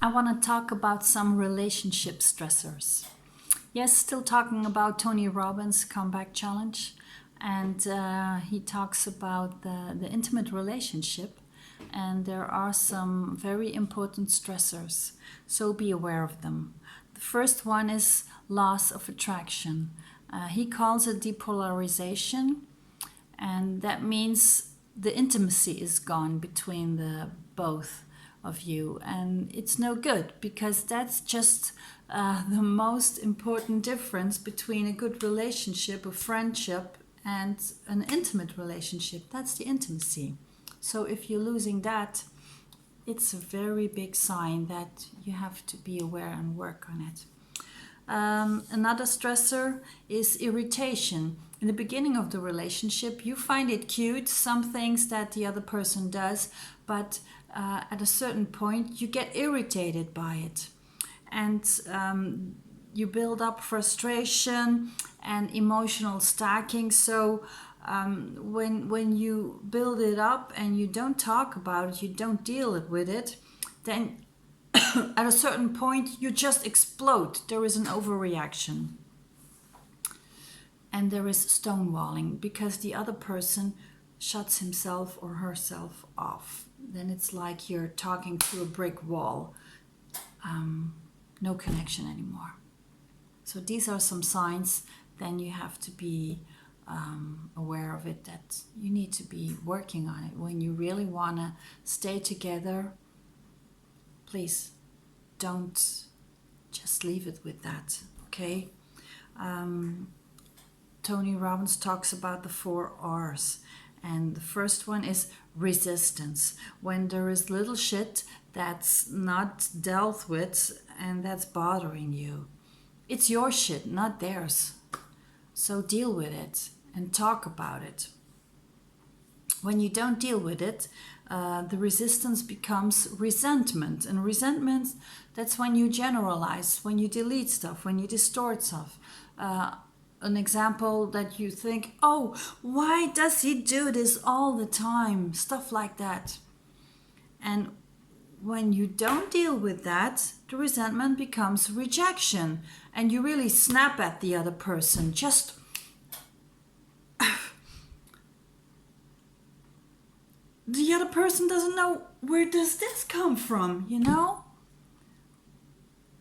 I want to talk about some relationship stressors. Yes, still talking about Tony Robbins' comeback challenge, and he talks about the intimate relationship, and there are some very important stressors, so be aware of them. The first one is loss of attraction. He calls it depolarization, and that means the intimacy is gone between the both of you, and it's no good because that's just the most important difference between a good relationship, a friendship, and an intimate relationship. That's the intimacy. So if you're losing that, it's a very big sign that you have to be aware and work on it. Another stressor is irritation. In the beginning of the relationship, you find it cute, some things that the other person does, but at a certain point, you get irritated by it. And you build up frustration and emotional stacking. So when you build it up and you don't talk about it, you don't deal with it, then at a certain point, you just explode. There is an overreaction. And there is stonewalling because the other person shuts himself or herself off. Then it's like you're talking to a brick wall. No connection anymore. So these are some signs. Then you have to be aware of it, that you need to be working on it. When you really want to stay together, please don't just leave it with that, okay? Tony Robbins talks about the 4 R's. And the first one is resistance. When there is little shit that's not dealt with and that's bothering you. It's your shit, not theirs. So deal with it and talk about it. When you don't deal with it, the resistance becomes resentment. And resentment, that's when you generalize, when you delete stuff, when you distort stuff. An example that you think, oh, why does he do this all the time? Stuff like that. And when you don't deal with that, the resentment becomes rejection. And you really snap at the other person. Just the other person doesn't know, where does this come from, you know?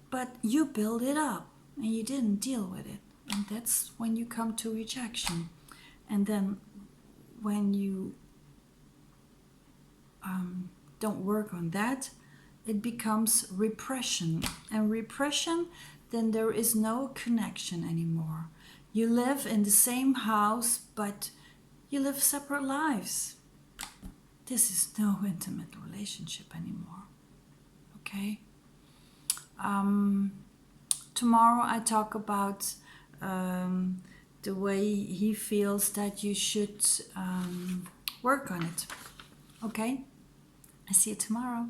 But you build it up and you didn't deal with it. And that's when you come to rejection. And then when you don't work on that, it becomes repression. And repression, then there is no connection anymore. You live in the same house, but you live separate lives. This is no intimate relationship anymore. Okay? Tomorrow I talk about the way he feels that you should work on it. Okay? I see you tomorrow.